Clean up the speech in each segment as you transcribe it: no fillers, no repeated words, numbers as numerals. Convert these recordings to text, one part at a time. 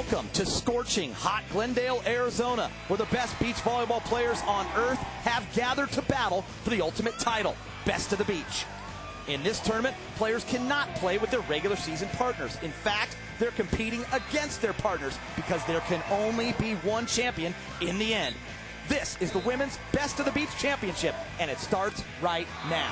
Welcome to scorching hot Glendale, Arizona, where the best beach volleyball players on earth have gathered to battle for the ultimate title, Best of the Beach. In this tournament, players cannot play with their regular season partners. In fact, they're competing against their partners because there can only be one champion in the end. This is the Women's Best of the Beach Championship, and it starts right now.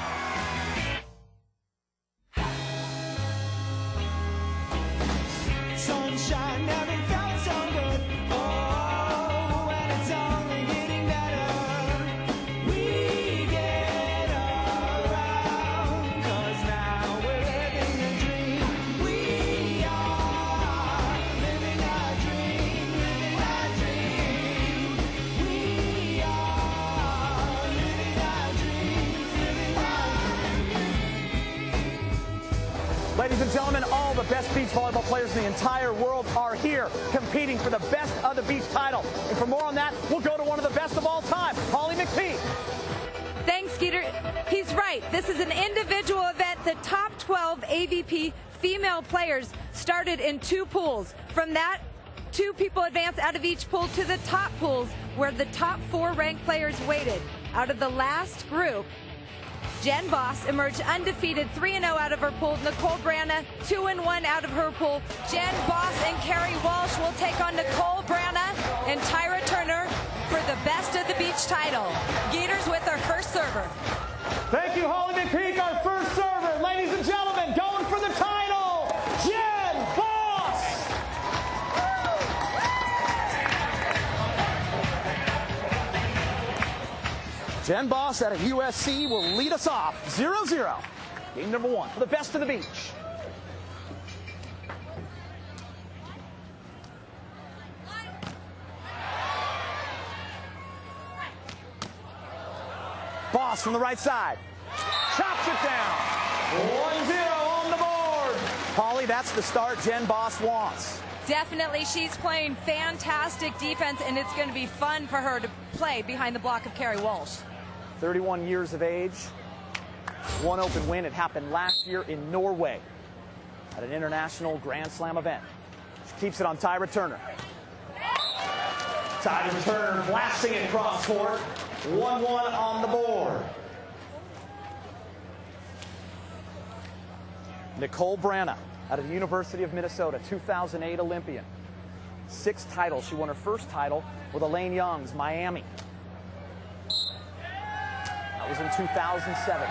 Sunshine never felt so good. Oh, and it's only getting better. We get around, 'cause now we're living a dream. We are living our dream, living our dream. We are living our dream, living our dream. Ladies and gentlemen, all the best beach volleyball players in the entire world are here competing for the Best of the Beach title. And for more on that, we'll go to one of the best of all time, Holly McPeak. Thanks, Skeeter. He's right. This is an individual event. The top 12 AVP female players started in two pools. From that, two people advanced out of each pool to the top pools, where the top 4 ranked players waited. Out of the last group, Jen Boss emerged undefeated, 3-0 out of her pool. Nicole Branagh, 2-1 out of her pool. Jen Boss and Carrie Walsh will take on Nicole Branagh and Tyra Turner for the Best of the Beach title. Gators with our first server. Thank you, Holly McPeak, our first server. Ladies and gentlemen, going for the title, Jen Boss. Jen Boss out of USC will lead us off 0-0. Game number 1 for the Best of the Beach. Boss from the right side. Chops it down. 1-0 on the board. Holly, that's the start Jen Boss wants. Definitely, she's playing fantastic defense, and it's going to be fun for her to play behind the block of Carrie Walsh. 31 years of age, one open win. It happened last year in Norway at an international Grand Slam event. She keeps it on Tyra Turner. Tyra Turner blasting it cross court. 1-1 on the board. Nicole Branagh out of the University of Minnesota, 2008 Olympian. 6 titles. She won her first title with Elaine Young's Miami. That was in 2007.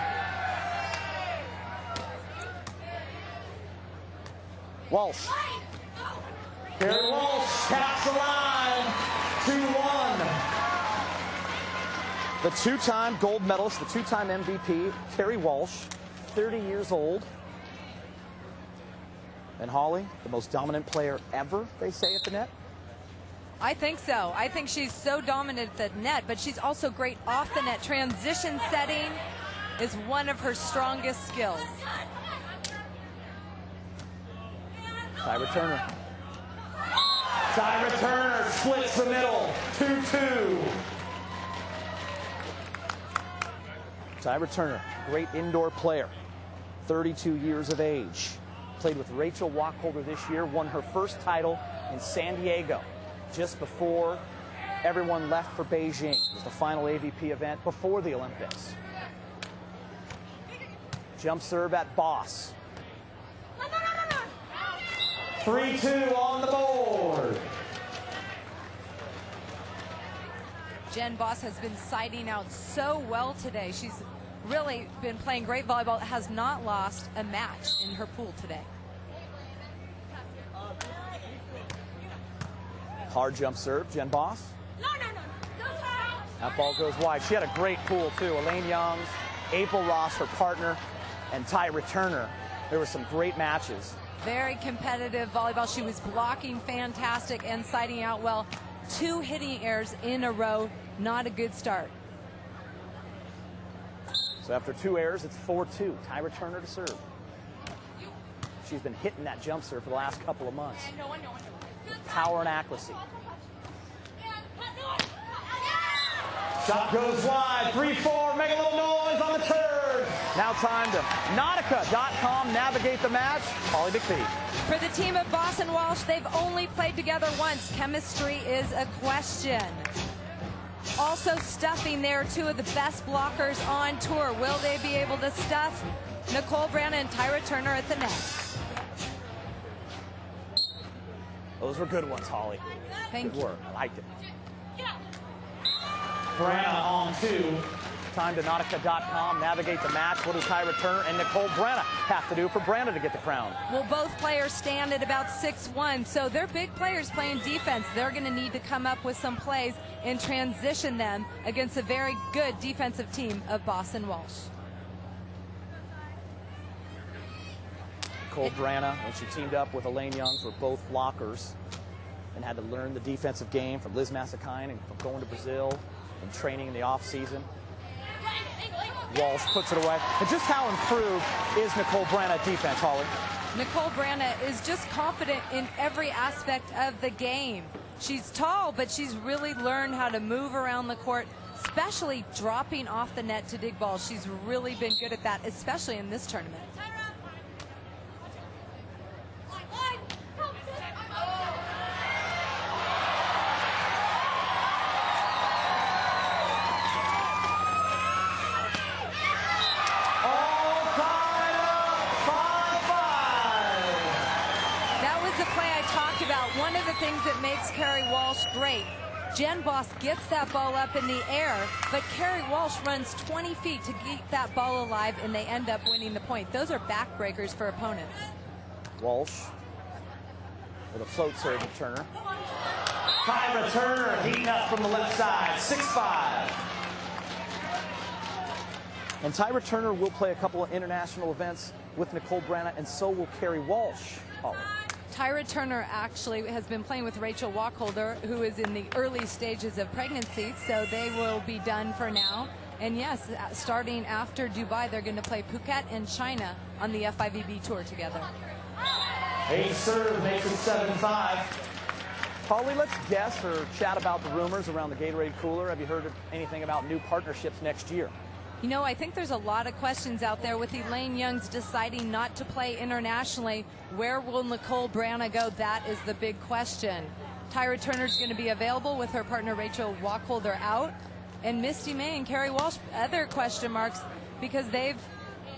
Walsh. Carrie Walsh taps the line. 2-1. The 2-time gold medalist, the 2-time MVP, Carrie Walsh, 30 years old. And Holly, the most dominant player ever, they say, at the net? I think so. I think she's so dominant at the net, but she's also great off the net. Transition setting is one of her strongest skills. Tyra Turner. Tyra Turner splits the middle. 2-2. Tyra Turner, great indoor player. 32 years of age. Played with Rachel Wacholder this year. Won her first title in San Diego just before everyone left for Beijing. It was the final AVP event before the Olympics. Jump serve at Boss. 3-2 on the board. Jen Boss has been siding out so well today. She's really been playing great volleyball. Has not lost a match in her pool today. Hard jump serve, Jen Boss. That ball goes wide. She had a great pool, too. Elaine Young's, April Ross, her partner, and Tyra Turner. There were some great matches. Very competitive volleyball. She was blocking fantastic and siding out well. 2 hitting errors in a row. Not a good start. So after 2 errors, it's 4-2. Tyra Turner to serve. She's been hitting that jump serve for the last couple of months. With power and accuracy. Shot goes wide. 3-4. Make a little noise on the turn. Now time to Nautica.com, navigate the match. Holly McPhee. For the team of Boss and Walsh, they've only played together once. Chemistry is a question. Also stuffing there, two of the best blockers on tour. Will they be able to stuff Nicole Branagh and Tyra Turner at the net? Those were good ones, Holly. Thank Good you. work. I liked it. Branagh on two. Time to Nautica.com, navigate the match. What do Tyra Turner and Nicole Branagh have to do for Branagh to get the crown? Well, both players stand at about 6'1", so they're big players playing defense. They're going to need to come up with some plays and transition them against a very good defensive team of Boss and Walsh. Nicole Branagh, when she teamed up with Elaine Youngs, were both blockers and had to learn the defensive game from Liz Massakine and from going to Brazil and training in the off-season. Walsh puts it away. And just how improved is Nicole Branagh defense, Holly? Nicole Branagh is just confident in every aspect of the game. She's tall, but she's really learned how to move around the court, especially dropping off the net to dig balls. She's really been good at that, especially in this tournament. One of the things that makes Kerry Walsh great, Jen Boss gets that ball up in the air, but Kerry Walsh runs 20 feet to keep that ball alive, and they end up winning the point. Those are backbreakers for opponents. Walsh with a float serve to Turner. Tyra Turner heating up from the left side, 6'5". And Tyra Turner will play a couple of international events with Nicole Branagh, and so will Kerry Walsh. Tyra Turner actually has been playing with Rachel Wacholder, who is in the early stages of pregnancy, so they will be done for now. And yes, starting after Dubai, they're going to play Phuket and China on the FIVB tour together. Ace serve makes it 7-5. Holly, let's guess or chat about the rumors around the Gatorade cooler. Have you heard anything about new partnerships next year? You know, I think there's a lot of questions out there with Elaine Youngs deciding not to play internationally. Where will Nicole Branagh go? That is the big question. Tyra Turner's going to be available with her partner Rachel Wacholder out. And Misty May and Kerry Walsh, other question marks, because they've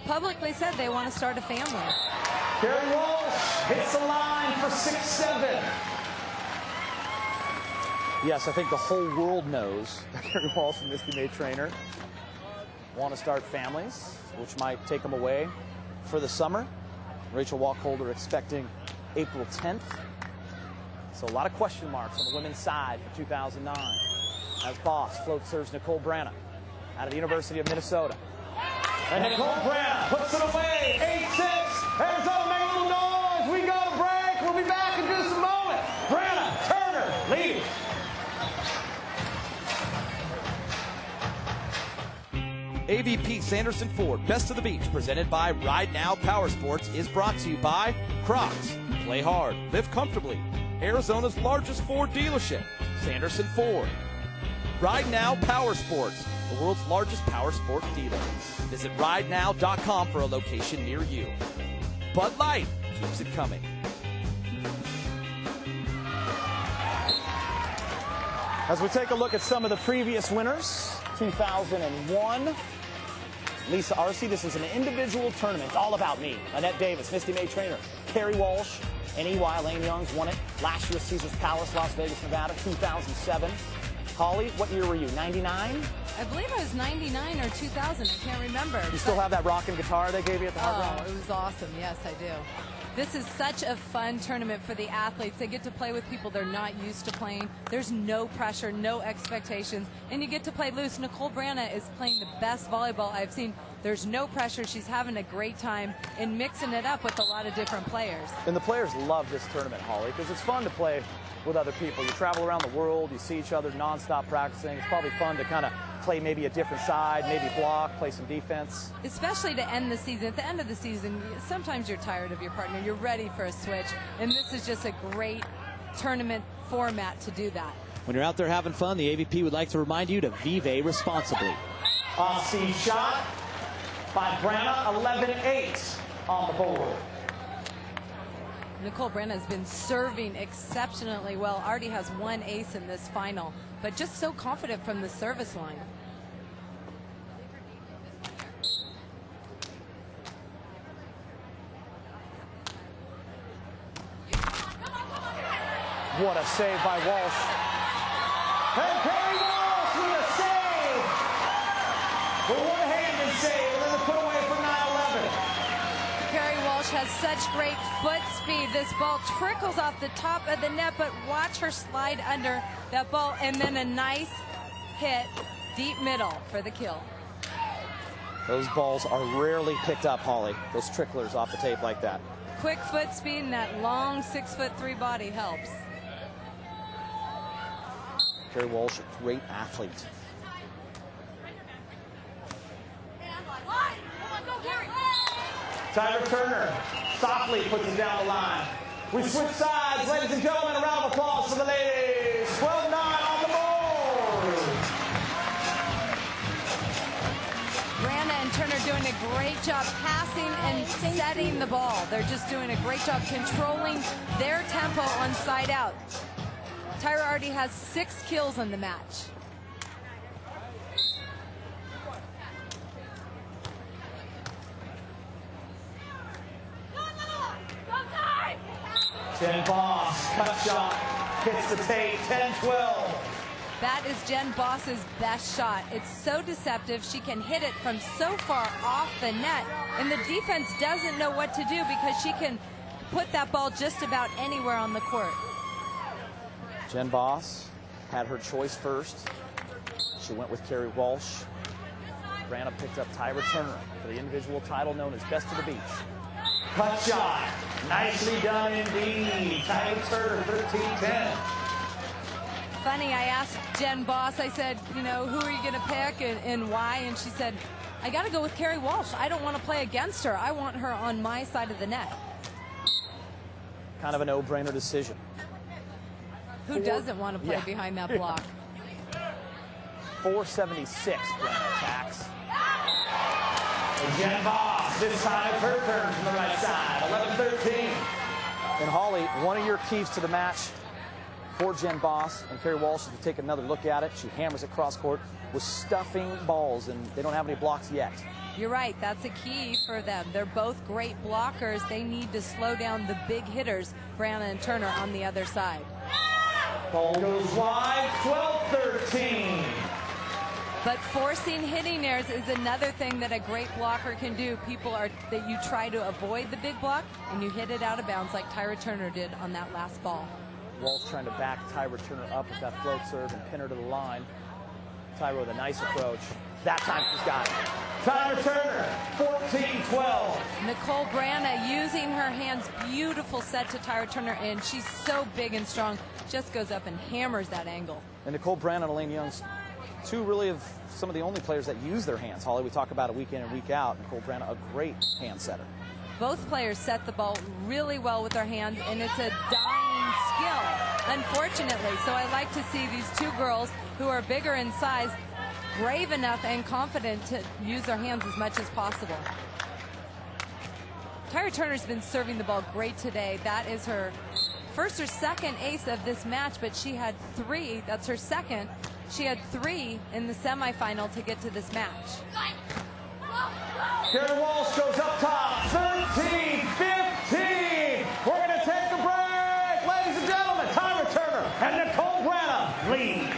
publicly said they want to start a family. Kerry Walsh hits the line for 6-7. Yes, I think the whole world knows that Kerry Walsh and Misty May trainer want to start families, which might take them away for the summer. Rachel Wacholder expecting April 10th. So a lot of question marks on the women's side for 2009. As Boss float serves Nicole Branagh out of the University of Minnesota. And Nicole Branagh puts it away, 8-6. Arizona, make a little noise. We go to break. We'll be back in just a moment. Branagh, Turner, leading. AVP Sanderson Ford Best of the Beach, presented by Ride Now Power Sports, is brought to you by Crocs. Play hard, live comfortably. Arizona's largest Ford dealership, Sanderson Ford. Ride Now Power Sports, the world's largest power sport dealer. Visit ridenow.com for a location near you. Bud Light keeps it coming. As we take a look at some of the previous winners, 2001, Lisa Arce. This is an individual tournament. It's all about me. Annette Davis, Misty May trainer, Kerry Walsh, and EY Elaine Youngs won it last year at Caesars Palace, Las Vegas, Nevada, 2007. Holly, what year were you, 99? I believe I was 99 or 2000. I can't remember. You still have that rockin' guitar they gave you at the Hard Rock? Oh, it was awesome. Yes, I do. This is such a fun tournament for the athletes. They get to play with people they're not used to playing. There's no pressure, no expectations, and you get to play loose. Nicole Branagh is playing the best volleyball I've seen. There's no pressure. She's having a great time and mixing it up with a lot of different players. And the players love this tournament, Holly, because it's fun to play with other people. You travel around the world, you see each other nonstop practicing. It's probably fun to kind of play maybe a different side, maybe block, play some defense. Especially to end the season. At the end of the season, sometimes you're tired of your partner. You're ready for a switch. And this is just a great tournament format to do that. When you're out there having fun, the AVP would like to remind you to vive responsibly. Off-seat shot. by Branagh, 11-8 on the board. Nicole Branagh has been serving exceptionally well. Already has one ace in this final, but just so confident from the service line. What a save by Walsh. And Kerry Walsh with a save. With one-handed save, and then the put away for 9-11. Kerry Walsh has such great foot speed. This ball trickles off the top of the net, but watch her slide under that ball, and then a nice hit deep middle for the kill. Those balls are rarely picked up, Holly. Those tricklers off the tape like that. Quick foot speed and that long 6'3" body helps. Kerry Walsh, a great athlete. Tyler Turner softly puts it down the line. We switch sides, ladies and gentlemen. A round of applause for the ladies. 12-9 on the board. Branagh and Turner doing a great job passing and setting the ball. They're just doing a great job controlling their tempo on side out. Tyra already has 6 kills in the match. Jen Boss, cut shot, hits the tape, 10-12. That is Jen Boss's best shot. It's so deceptive. She can hit it from so far off the net, and the defense doesn't know what to do because she can put that ball just about anywhere on the court. Jen Boss had her choice first. She went with Kerry Walsh. Branagh picked up Tyra Turner for the individual title known as Best of the Beach. Cut shot. Nicely done indeed. Tyra Turner, 13-10. Funny, I asked Jen Boss, I said, you know, who are you going to pick and why? And she said, I got to go with Kerry Walsh. I don't want to play against her. I want her on my side of the net. Kind of a no-brainer decision. Who doesn't want to play behind that block? 476, Branagh attacks. And Jen Boss, this time it's her turn from the right side, 11-13. And Holly, one of your keys to the match for Jen Boss and Kerry Walsh is to take another look at it. She hammers it cross court with stuffing balls, and they don't have any blocks yet. You're right. That's a key for them. They're both great blockers. They need to slow down the big hitters, Branagh and Turner, on the other side. Ball goes wide, 12-13. But forcing hitting errors is another thing that a great blocker can do. People are that you try to avoid the big block and you hit it out of bounds like Tyra Turner did on that last ball. Walsh trying to back Tyra Turner up with that float serve and pin her to the line. Tyra with a nice approach. That time she's got it. Tyra Turner, 14-12. Nicole Branagh using her hands. Beautiful set to Tyra Turner, and she's so big and strong. Just goes up and hammers that angle. And Nicole Branagh and Elaine Young's two really of some of the only players that use their hands. Holly, we talk about it week in and week out. Nicole Branagh, a great hand setter. Both players set the ball really well with their hands, and it's a dying skill, unfortunately. So I like to see these two girls who are bigger in size, brave enough and confident to use their hands as much as possible. Tyra Turner's been serving the ball great today. That is her first or second ace of this match, but she had 3. That's her second. She had 3 in the semifinal to get to this match. Kerry Walsh goes up top, 13-15. We're going to take a break. Ladies and gentlemen, Tyra Turner and Nicole Branagh lead.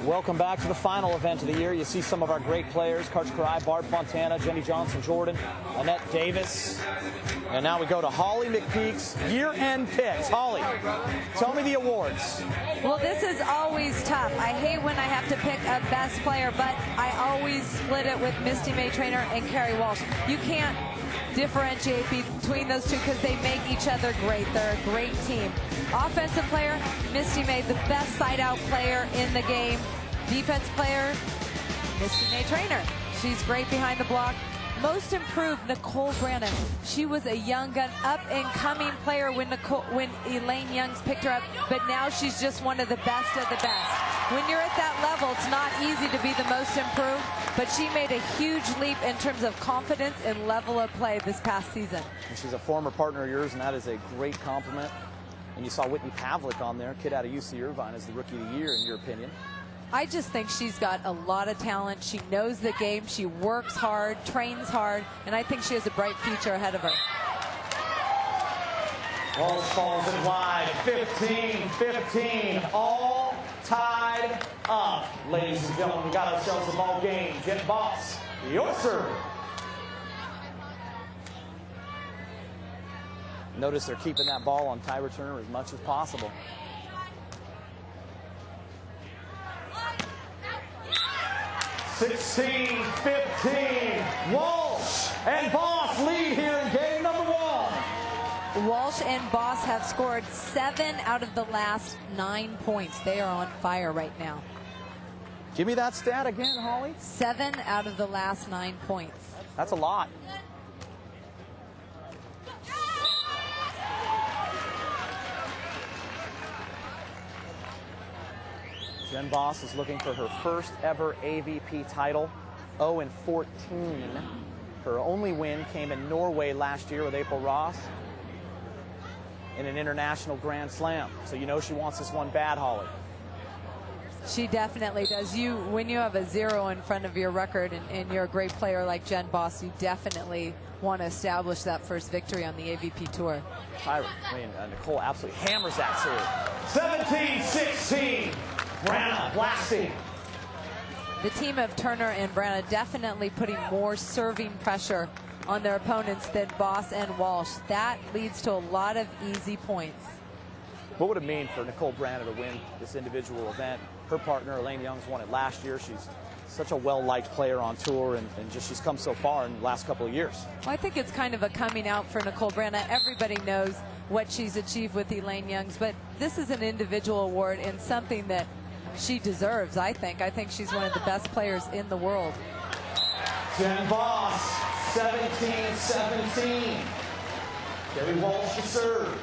Welcome back to the final event of the year. You see some of our great players, Karch Karai, Barb Fontana, Jenny Johnson-Jordan, Annette Davis. And now we go to Holly McPeak's year-end picks. Holly, tell me the awards. Well, this is always tough. I hate when I have to pick a best player, but I always split it with Misty May Trainer and Kerry Walsh. You can't differentiate between those two because they make each other great. They're a great team. Offensive player, Misty May, the best side-out player in the game. Defense player, Misty May Trainer. She's great behind the block. Most improved, Nicole Branagh. She was a young gun, up-and-coming player when Elaine Young's picked her up, but now she's just one of the best of the best. when you're at that level, it's not easy to be the most improved, but she made a huge leap in terms of confidence and level of play this past season. And she's a former partner of yours, and that is a great compliment. And you saw Whitney Pavlik on there, kid out of UC Irvine, as the Rookie of the Year, in your opinion. I just think she's got a lot of talent. She knows the game. She works hard, trains hard, and I think she has a bright future ahead of her. Walsh falls it wide, 15-15, all tied up. Ladies and gentlemen, we got ourselves a ball game. Jen Boss, your serve. Notice they're keeping that ball on Tyra Turner as much as possible. $16-15, Walsh and Boss lead here in game number 1. Walsh and Boss have scored 7 out of the last 9 points. They are on fire right now. Give me that stat again, Holly. 7 out of the last 9 points. That's a lot. Jen Boss is looking for her first ever AVP title, 0-14. Her only win came in Norway last year with April Ross in an international Grand Slam. So you know she wants this one bad, Holly. She definitely does. When you have a 0 in front of your record and you're a great player like Jen Boss, you definitely want to establish that first victory on the AVP Tour. Nicole absolutely hammers that serve. 17-16, Branagh blasting. The team of Turner and Branagh definitely putting more serving pressure on their opponents than Boss and Walsh. That leads to a lot of easy points. What would it mean for Nicole Branagh to win this individual event? Her partner, Elaine Young's, won it last year. She's such a well-liked player on tour, and just she's come so far in the last couple of years. Well, I think it's kind of a coming out for Nicole Branagh. Everybody knows what she's achieved with Elaine Young's, but this is an individual award and something that she deserves, I think. I think she's one of the best players in the world. Jen Boss, 17-17. Kerry Walsh to serve.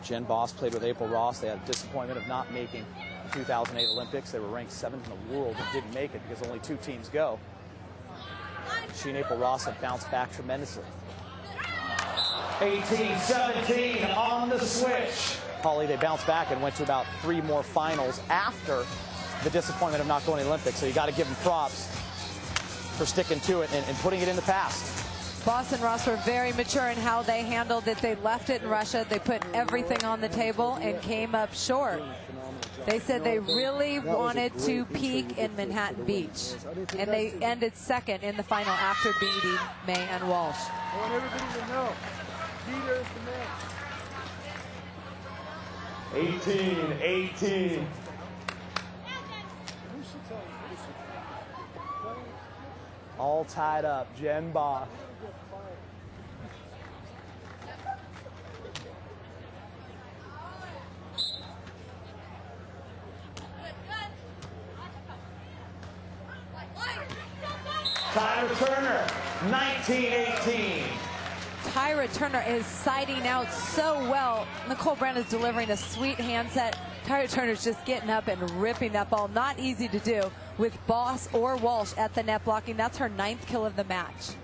Jen Boss played with April Ross. They had a disappointment of not making the 2008 Olympics. They were ranked 7th in the world and didn't make it because only 2 teams go. She and April Ross have bounced back tremendously. 18-17 on the switch. Holly, they bounced back and went to about 3 more finals after the disappointment of not going to the Olympics. So you got to give them props for sticking to it and putting it in the past. Boss and Ross were very mature in how they handled it. They left it in Russia. They put everything on the table and came up short. They said they really wanted to peak in Manhattan Beach. And they ended 2nd in the final after beating May and Walsh. I want everybody to know, Peter is the man. 18-18. All tied up. Jen Boss. Tyra Turner, 19-18. Tyra Turner is siding out so well. Nicole Branagh is delivering a sweet handset. Tyra Turner's just getting up and ripping that ball. Not easy to do with Boss or Walsh at the net blocking. That's her 9th kill of the match.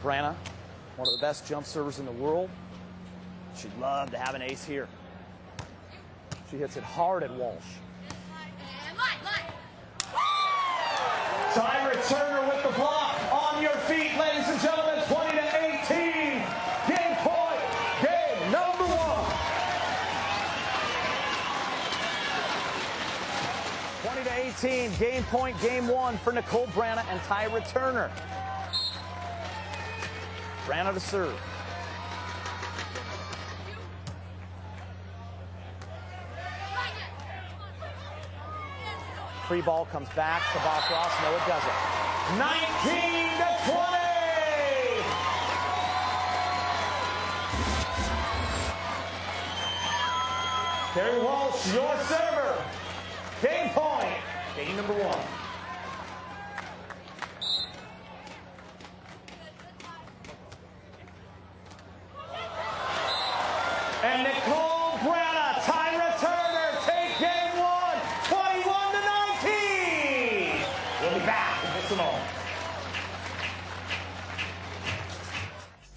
Branagh, one of the best jump servers in the world. She'd love to have an ace here. She hits it hard at Walsh. Tyra Turner with the block. On your feet, ladies and gentlemen, 20-18. Game point, game number 1. 20-18, game point, game 1 for Nicole Branagh and Tyra Turner. Branagh to serve. Free ball comes back to Boss Ross. No, it doesn't. 19-20. Kerry Walsh, your server. Game point, game number 1.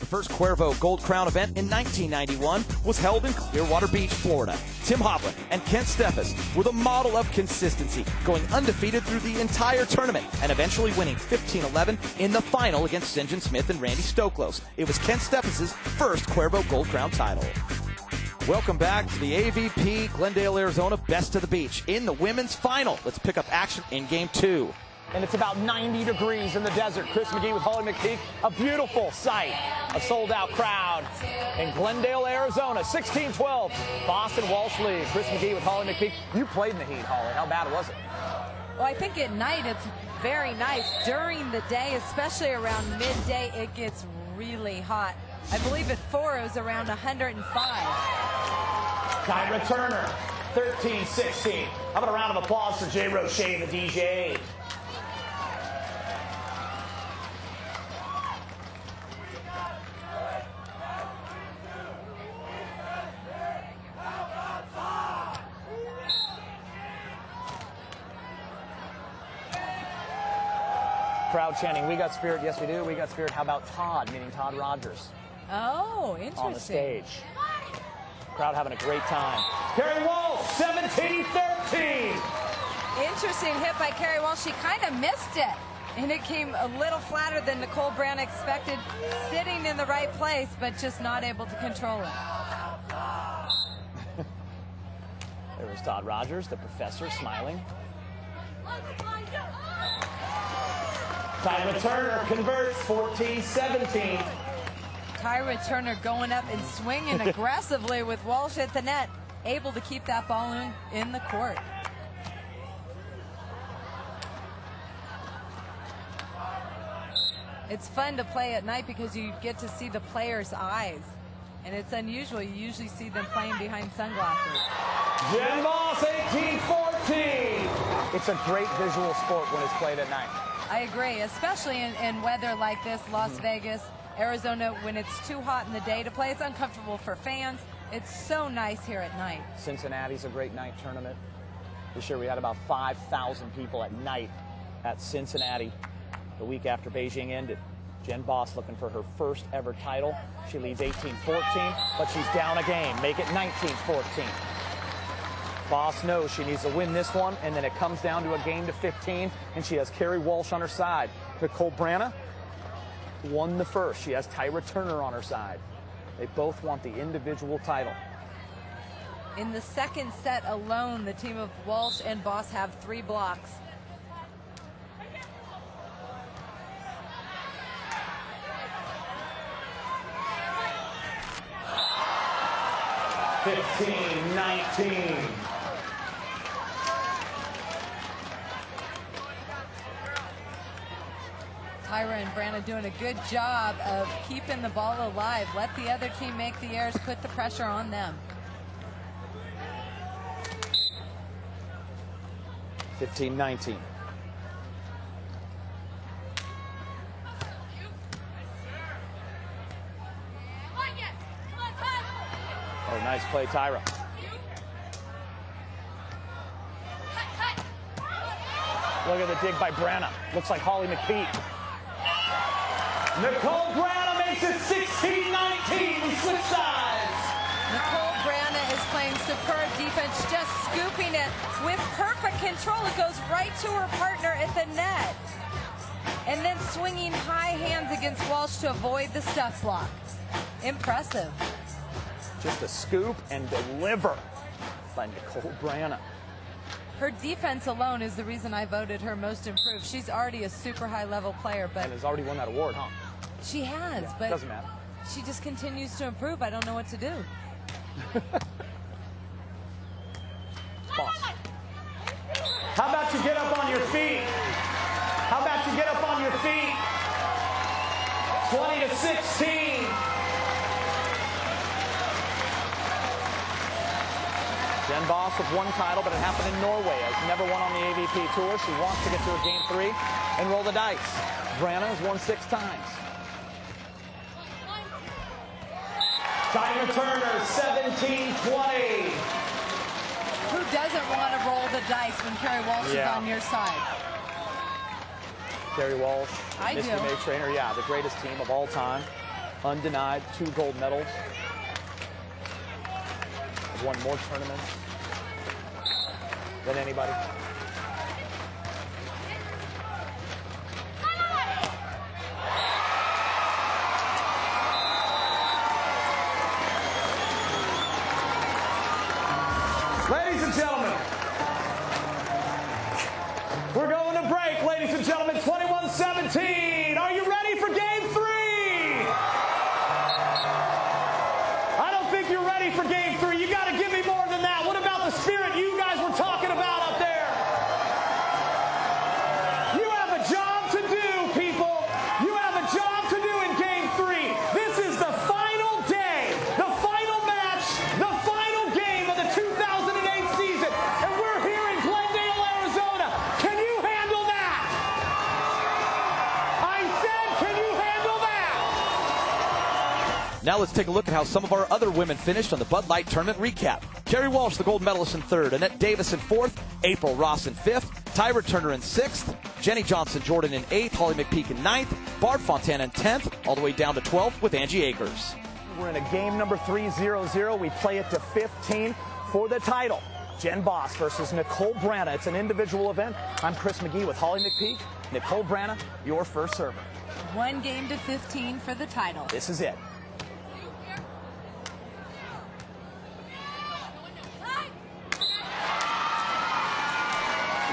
first Cuervo Gold Crown event in 1991 was held in Clearwater Beach, Florida. Tim Hovland and Kent Steffes were the model of consistency, going undefeated through the entire tournament and eventually winning 15-11 in the final against St. John Smith and Randy Stoklos. It was Kent Steffes' first Cuervo Gold Crown title. Welcome back to the AVP Glendale, Arizona Best of the Beach. In the women's final, let's pick up action in Game 2. And it's about 90 degrees in the desert. Chris McGee with Holly McPeak. A beautiful sight. A sold-out crowd in Glendale, Arizona. 16-12. Boston Walsh lead. Chris McGee with Holly McPeak. You played in the heat, Holly. How bad was it? Well, I think at night it's very nice. During the day, especially around midday, it gets really hot. I believe at 4 it was around 105. Kyra Turner, 13-16. How about a round of applause for Jay Roche, the DJ? Crowd chanting, "We got spirit." Yes, we do. We got spirit. How about Todd, meaning Todd Rogers? Oh, interesting. On the stage. Crowd having a great time. Carrie Walsh, 17-13. Interesting hit by Carrie Walsh. She kind of missed it, and it came a little flatter than Nicole Branagh expected. Sitting in the right place, but just not able to control it. There was Todd Rogers, the professor, smiling. Tyra Turner converts, 14-17. Tyra Turner going up and swinging aggressively with Walsh at the net, able to keep that ball in the court. It's fun to play at night because you get to see the players' eyes, and it's unusual. You usually see them playing behind sunglasses. Jen Voss, 18-14. It's a great visual sport when it's played at night. I agree, especially in weather like this, Las Vegas, Arizona, when it's too hot in the day to play. It's uncomfortable for fans. It's so nice here at night. Cincinnati's a great night tournament. This year we had about 5,000 people at night at Cincinnati the week after Beijing ended. Jen Voss looking for her first ever title. She leads 18-14, but she's down a game. Make it 19-14. Voss knows she needs to win this one, and then it comes down to a game to 15, and she has Carrie Walsh on her side. Nicole Branagh won the first. She has Tyra Turner on her side. They both want the individual title. In the second set alone, the team of Walsh and Voss have 3 blocks. (15-19). Tyra and Branagh doing a good job of keeping the ball alive. Let the other team make the errors, put the pressure on them. 15-19. Oh, nice play, Tyra. Look at the dig by Branagh. Looks like Holly McPeak. Nicole Branagh makes it 16-19. We switch sides. Nicole Branagh is playing superb defense, just scooping it with perfect control. It goes right to her partner at the net. And then swinging high hands against Walsh to avoid the stuff block. Impressive. Just a scoop and deliver by Nicole Branagh. Her defense alone is the reason I voted her most improved. She's already a super high-level player, but And has already won that award, huh? she has. Yeah, but doesn't matter. She just continues to improve. I don't know what to do. Boss. How about you get up on your feet? How about you get up on your feet? 20-16. Jen Voss with 1 title, but it happened in Norway. Has never won on the AVP Tour. She wants to get to a game 3 and roll the dice. Branagh has won 6 times. Tyra Turner, 17-20. Who doesn't want to roll the dice when Carrie Walsh is on your side? Carrie Walsh, I Misty do. May Trainer, yeah, the greatest team of all time. undenied 2 gold medals. Has won more tournaments than anybody. Ladies and gentlemen, we're going to break, ladies and gentlemen, 21-17. Are you ready for game 3? I don't think you're ready for game 3. You got to give me more than that. What about the spirit you guys were talking about up there? You have a job to do, people. You have a job to do in game 3. This is the final day, the final match, the final game of the 2008 season. And we're here in Glendale, Arizona. Can you handle that? I said, can you handle that? Now let's take a look at how some of our other women finished on the Bud Light Tournament recap. Kerry Walsh, the gold medalist, in 3rd. Annette Davis in 4th. April Ross in 5th. Tyra Turner in 6th. Jenny Johnson-Jordan in 8th. Holly McPeak in 9th. Barb Fontana in 10th. All the way down to 12th with Angie Akers. We're in a game number 3-0-0. We play it to 15 for the title. Jen Boss versus Nicole Branagh. It's an individual event. I'm Chris McGee with Holly McPeak. Nicole Branagh, your first server. 1 game to 15 for the title. This is it.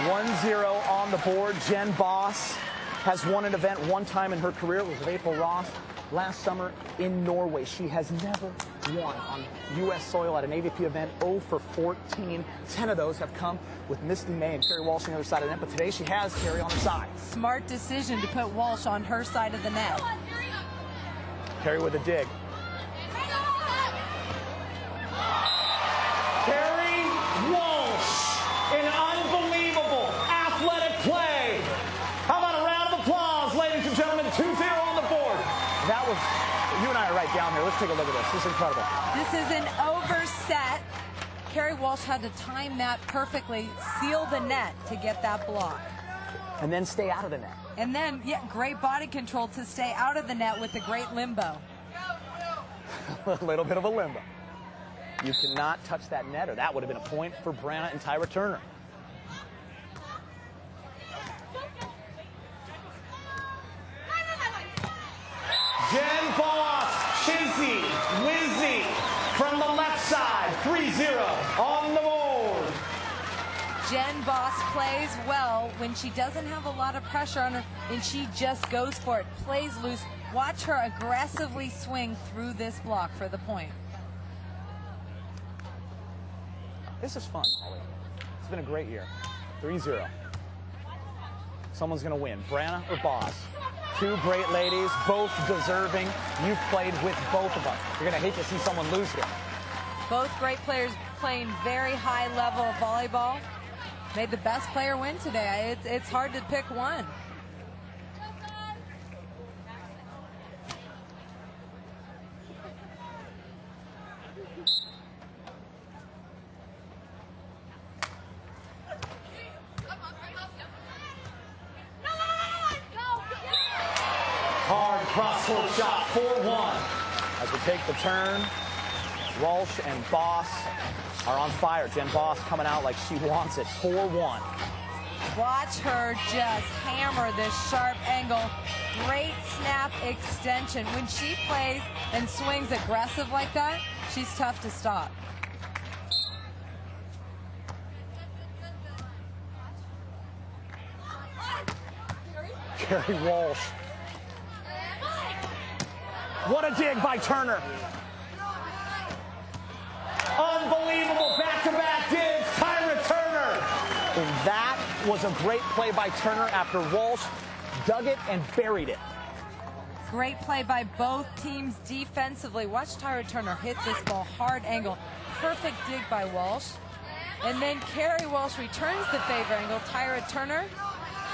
1-0 on the board. Jen Boss has won an event 1 time in her career. It was with April Ross last summer in Norway. She has never won on U.S. soil at an AVP event. 0 for 14. 10 of those have come with Misty May and Kerry Walsh on the other side of the net. But today she has Kerry on her side. Smart decision to put Walsh on her side of the net. Kerry with a dig. Kerry Walsh, an unbelievable athletic play. How about a round of applause, ladies and gentlemen? 2-0 on the board. That was, you and I are right down here. Let's take a look at this. This is incredible. This is an overset. Kerry Walsh had to time that perfectly, seal the net to get that block. And then stay out of the net. And then, yeah, great body control to stay out of the net with a great limbo. A little bit of a limbo. You cannot touch that net, or that would have been a point for Branagh and Tyra Turner. Jen Boss, Chizzy, Wizzy from the left side, 3-0 on the board. Jen Boss plays well when she doesn't have a lot of pressure on her, and she just goes for it, plays loose. Watch her aggressively swing through this block for the point. This is fun, Holly. It's been a great year. 3-0. Someone's going to win. Branagh or Boss? 2 great ladies, both deserving. You've played with both of them. You're going to hate to see someone lose here. Both great players playing very high level of volleyball. Made the best player win today. It's hard to pick one. Hard cross-court shot, 4-1. As we take the turn, Walsh and Boss are on fire. Jen Boss coming out like she wants it. 4-1. Watch her just hammer this sharp angle. Great snap extension. When she plays and swings aggressive like that, she's tough to stop. Kerry Walsh. What a dig by Turner. Unbelievable back-to-back digs, Tyra Turner. And that was a great play by Turner after Walsh dug it and buried it. Great play by both teams defensively. Watch Tyra Turner hit this ball hard angle. Perfect dig by Walsh. And then Kerry Walsh returns the favor angle. Tyra Turner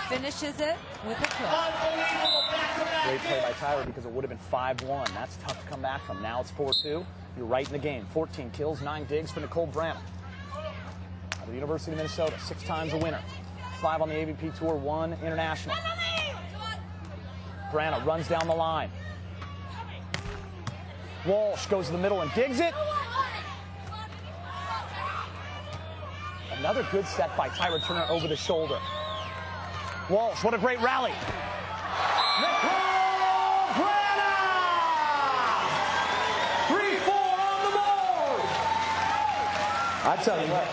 finishes it with a kill. Unbelievable back-to-back Great play by digs. Tyra because it would have been 5-1. That's tough to come back from. Now it's 4-2. You're right in the game. 14 kills, 9 digs for Nicole Branagh. Out of the University of Minnesota, 6 times a winner. 5 on the AVP Tour, 1 international. Branagh runs down the line. Walsh goes to the middle and digs it. Another good set by Tyra Turner over the shoulder. Walsh, what a great rally. Branagh! 3-4 on the board. I tell you what,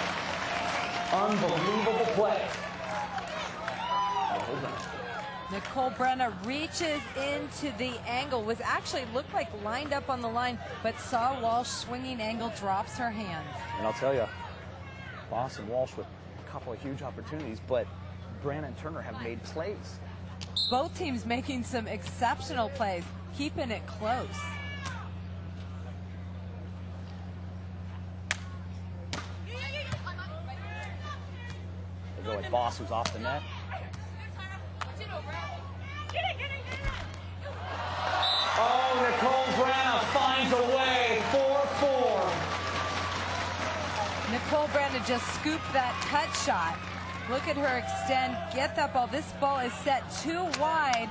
unbelievable play. Nicole Branagh reaches into the angle, was actually looked like lined up on the line, but saw Walsh swinging angle, drops her hands. And I'll tell you, Boss and Walsh with a couple of huge opportunities, but Branagh and Turner have made plays. Both teams making some exceptional plays, keeping it close. They go at Boss, who's off the net. Oh, Nicole Branagh finds a way. 4-4. Nicole Branagh just scooped that cut shot. Look at her extend, get that ball. This ball is set too wide.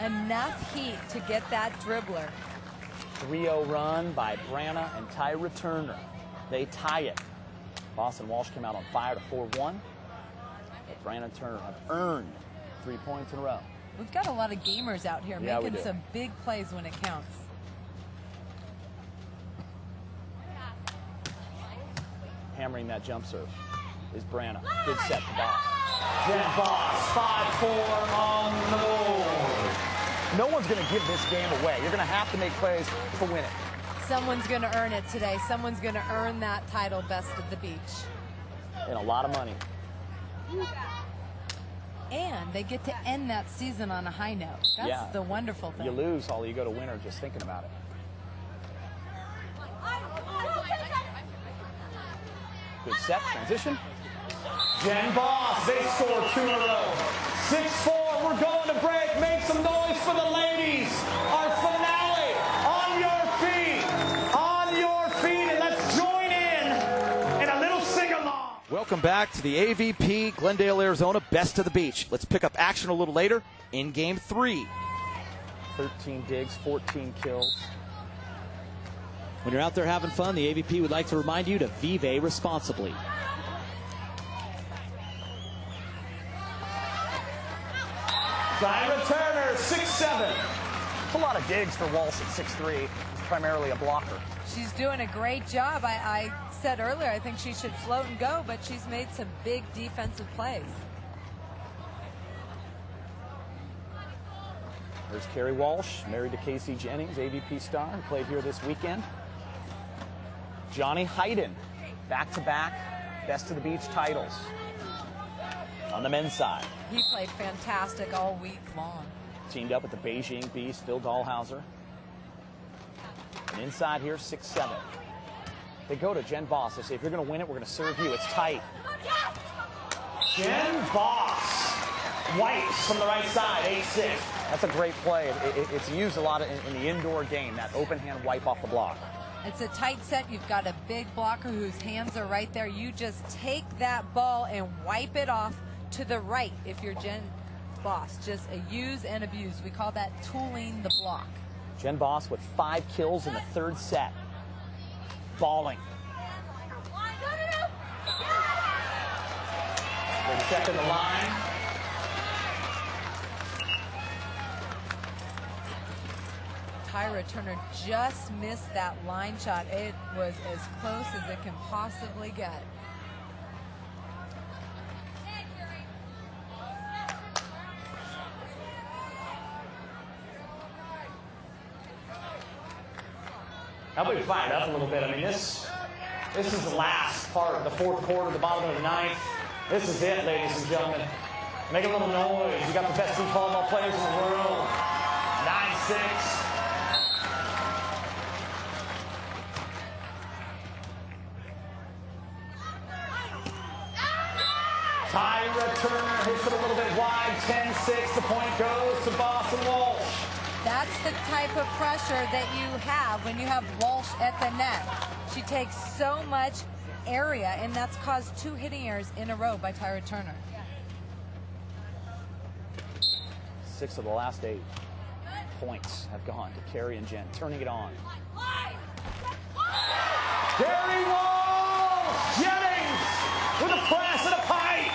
Enough heat to get that dribbler. 3-0 run by Branagh and Tyra Turner. They tie it. Boss and Walsh came out on fire to 4-1. But Branagh and Turner have earned 3 points in a row. We've got a lot of gamers out here making some big plays when it counts. Hammering that jump serve is Branagh. Good set to Boss. Jen Boss, 5-4 on the board. No one's going to give this game away. You're going to have to make plays to win it. Someone's going to earn it today. Someone's going to earn that title, Best of the Beach. And a lot of money. And they get to end that season on a high note. That's the wonderful thing. You lose all you go to winner just thinking about it. Good set, transition. Jen Boss, they score 2 in a row. 6-4, we're going to break. Make some noise for the ladies. Our finale, on your feet, and let's join in a little sing-along. Welcome back to the AVP Glendale, Arizona Best of the Beach. Let's pick up action a little later in Game 3. 13 digs, 14 kills. When you're out there having fun, the AVP would like to remind you to vive responsibly. Tyra Turner, 6-7. It's a lot of digs for Walsh at 6'3", primarily a blocker. She's doing a great job. I said earlier I think she should float and go, but she's made some big defensive plays. There's Carrie Walsh, married to Kessy Jennings, AVP star, who played here this weekend. Johnny Hayden, back-to-back Best of the Beach titles on the men's side. He played fantastic all week long. Teamed up with the Beijing Beast, Phil Dahlhauser. And inside here, 6'7". They go to Jen Boss. They say, if you're going to win it, we're going to serve you. It's tight. Jen Boss wipes from the right side, 8-6. That's a great play. It's used a lot in the indoor game, that open hand wipe off the block. It's a tight set. You've got a big blocker whose hands are right there. You just take that ball and wipe it off to the right if you're Jen Boss. Just a use and abuse. We call that tooling the block. Jen Boss with 5 kills in the third set. Balling. They're checking the line. Tyra Turner just missed that line shot. It was as close as it can possibly get. How about we fire it up a little bit? I mean, this is the last part, the fourth quarter, the bottom of the ninth. This is it, ladies and gentlemen. Make a little noise. You got the best volleyball players in the world. 9-6. Tyra Turner hits it a little bit wide. 10-6. The point goes to Boss and Walsh. That's the type of pressure that you have when you have Walsh at the net. She takes so much area, and that's caused 2 hitting errors in a row by Tyra Turner. 6 of the last 8. points have gone to Kerry and Jen, turning it on. Kerry Walsh! Jennings with a press and a pipe.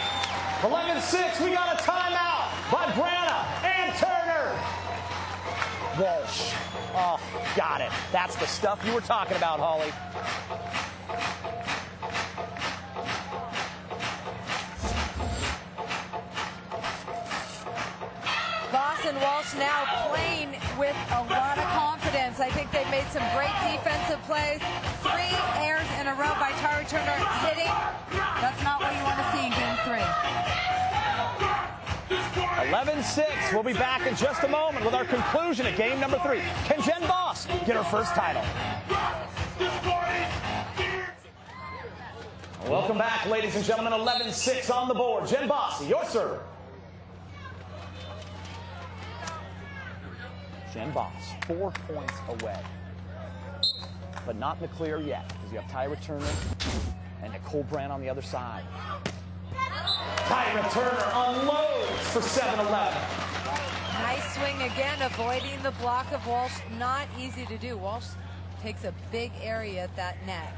11-6, we got a timeout by Branagh and Turner. Walsh. Oh, got it. That's the stuff you were talking about, Holly. And Walsh now playing with a lot of confidence. I think they've made some great defensive plays. 3 airs in a row by Tyra Turner hitting. That's not what you want to see in game 3. 11-6. We'll be back in just a moment with our conclusion of game number 3. Can Jen Boss get her first title? Welcome back, ladies and gentlemen. 11-6 on the board. Jen Boss, your server. Jen Boss, 4 points away. But not in the clear yet, because you have Tyra Turner and Nicole Branagh on the other side. Tyra Turner unloads for 7-11. Nice swing again, avoiding the block of Walsh. Not easy to do. Walsh takes a big area at that net.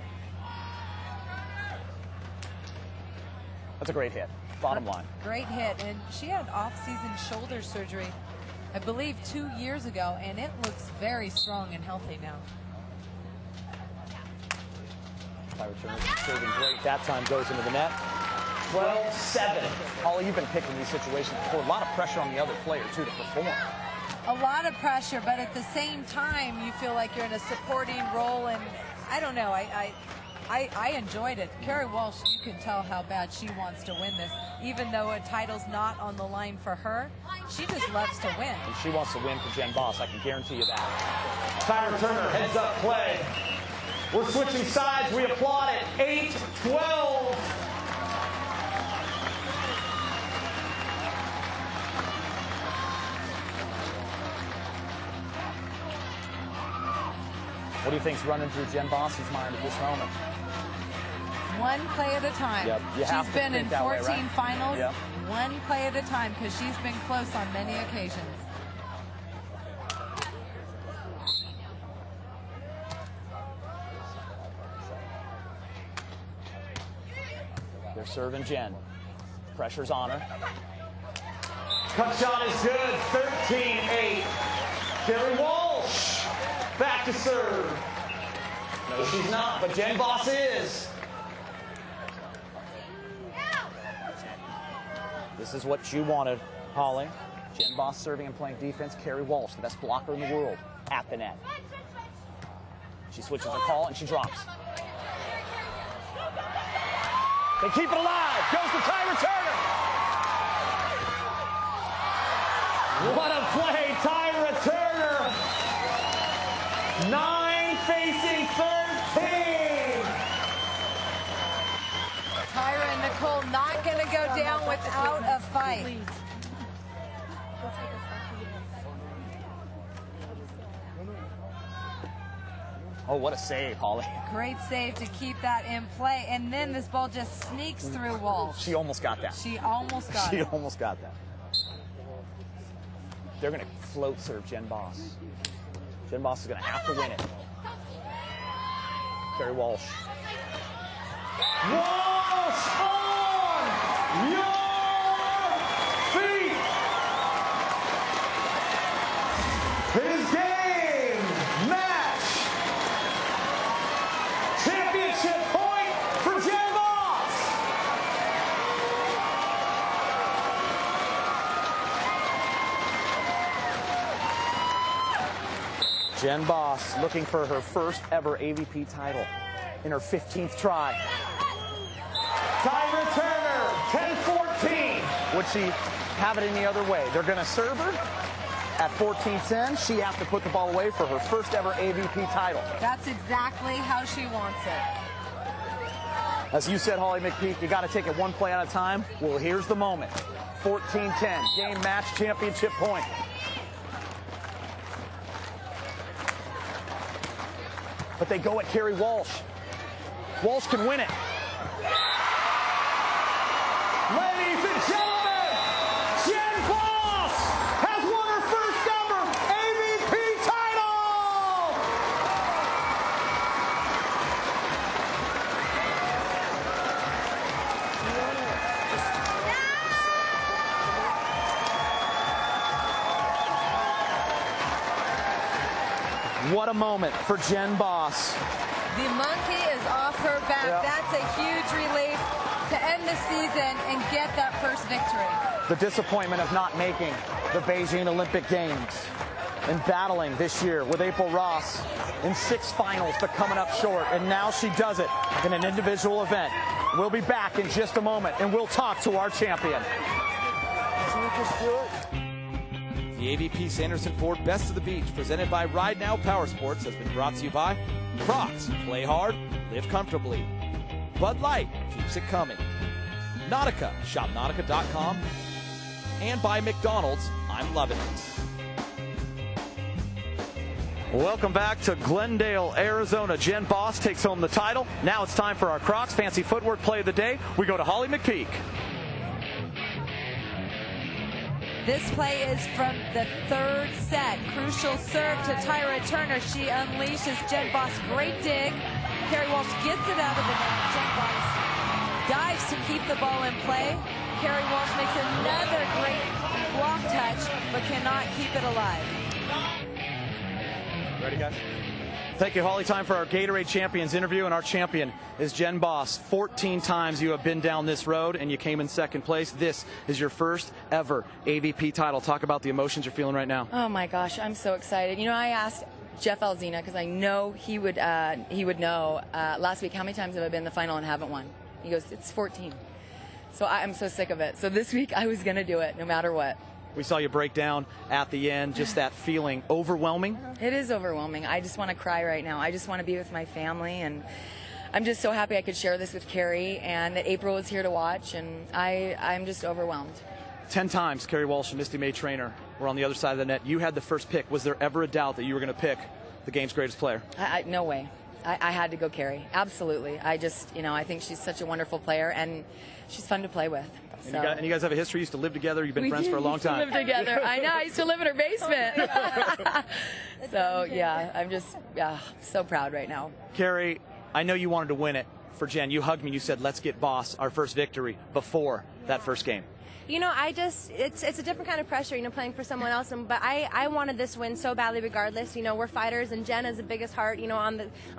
That's a great hit, bottom line. Great hit, and she had off-season shoulder surgery, I believe 2 years ago, and it looks very strong and healthy now. Tyra Turner serving great. That time goes into the net. 12-7. Holly, you've been picking these situations before. A lot of pressure on the other player, too, to perform. A lot of pressure, but at the same time, you feel like you're in a supporting role, and I don't know, I enjoyed it. Kerry Walsh, you can tell how bad she wants to win this. Even though a title's not on the line for her, she just loves to win. And she wants to win for Jen Boss, I can guarantee you that. Tyra Turner heads up play. We're switching sides. We applaud it. 8-12. What do you think's running through Jen Boss's mind at this moment? One play at a time. Yep. You have she's to been in think that 14 way, right? finals. Yep. One play at a time, because she's been close on many occasions. They're serving Jen. Pressure's on her. Cut shot is good. 13-8. Kerry Walsh back to serve. No, she's not, but Jen Boss is. This is what you wanted, Holly. Jen Boss serving and playing defense. Kerry Walsh, the best blocker in the world, at the net. She switches her call and she drops. They keep it alive. Goes to Tyra Turner. What a play, Tyra Turner. 9 facing 13. Tyra and Nicole not going to go down without a fight. Oh, what a save, Holly. Great save to keep that in play. And then this ball just sneaks through Walsh. She almost got that. She almost got She it. almost got that. They're going to float serve Jen Boss. Jen Boss is going to have to win it. Kerry Walsh. Walsh on your feet. His game, match, championship point for Jen Boss. Jen Boss looking for her first ever AVP title in her 15th try. Tyra Turner, 10-14. Would she have it any other way? They're going to serve her at 14-10. She has to put the ball away for her first ever AVP title. That's exactly how she wants it. As you said, Holly McPeak, you got to take it one play at a time. Well, here's the moment. 14-10, game, match, championship point. But they go at Kerry Walsh. Walsh can win it. Ladies and gentlemen, Jen Boss has won her first ever AVP What a moment for Jen Boss. The monkey is off her back. Yep. That's a huge relief to end the season and get that first victory. The disappointment of not making the Beijing Olympic Games and battling this year with April Ross in 6 finals, but coming up short. And now she does it in an individual event. We'll be back in just a moment, and we'll talk to our champion. The AVP Sanderson Ford Best of the Beach, presented by Ride Now Power Sports, has been brought to you by Crocs, play hard, live comfortably. Bud Light keeps it coming. Nautica, shop nautica.com. And by McDonald's, I'm loving it. Welcome back to Glendale, Arizona. Jen Boss takes home the title. Now it's time for our Crocs Fancy Footwork Play of the Day. We go to Holly McPeak. This play is from the 3rd set. Crucial serve to Tyra Turner. She unleashes Jen Boss. Great dig. Carrie Walsh gets it out of the net. Jen Boss dives to keep the ball in play. Carrie Walsh makes another great block touch, but cannot keep it alive. Ready, guys? Thank you, Holly. Time for our Gatorade Champions interview, and our champion is Jen Boss. 14 times you have been down this road, and you came in 2nd place. This is your first ever AVP title. Talk about the emotions you're feeling right now. Oh my gosh, I'm so excited. You know, I asked Jeff Alzina, because I know he would know last week, how many times have I been in the final and haven't won? He goes, it's 14. So I'm so sick of it. So this week I was going to do it no matter what. We saw you break down at the end, just that feeling overwhelming. It is overwhelming. I just want to cry right now. I just want to be with my family, and I'm just so happy I could share this with Carrie and that April was here to watch, and I'm just overwhelmed. 10 times Carrie Walsh and Misty May Traynor were on the other side of the net. You had the first pick. Was there ever a doubt that you were going to pick the game's greatest player? No way. I had to go Carrie. Absolutely. I just, I think she's such a wonderful player, and she's fun to play with. So. And you guys have a history. You used to live together. You've been friends for a long time. We live together. I know. I used to live in her basement. So, yeah, I'm just so proud right now. Carrie, I know you wanted to win it for Jen. You hugged me and you said, let's get Boss our first victory before that first game. You know, it's a different kind of pressure, playing for someone else. But I wanted this win so badly regardless. We're fighters, and Jen has the biggest heart, on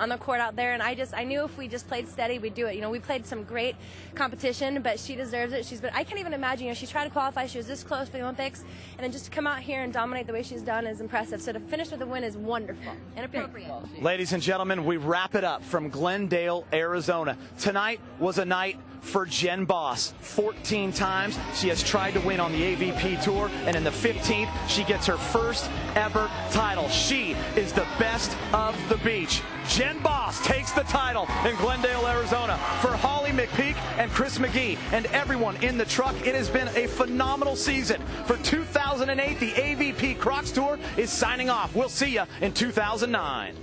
the court out there. And I knew if we just played steady, we'd do it. We played some great competition, but she deserves it. I can't even imagine, she tried to qualify. She was this close for the Olympics. And then just to come out here and dominate the way she's done is impressive. So to finish with a win is wonderful and appropriate. Ladies and gentlemen, we wrap it up from Glendale, Arizona. Tonight was a night for Jen Boss. 14 times she has tried to win on the AVP Tour, and in the 15th, she gets her first ever title. She is the best of the beach. Jen Boss takes the title in Glendale, Arizona. For Holly McPeak and Chris McGee and everyone in the truck, it has been a phenomenal season. For 2008, the AVP Crocs Tour is signing off. We'll see you in 2009.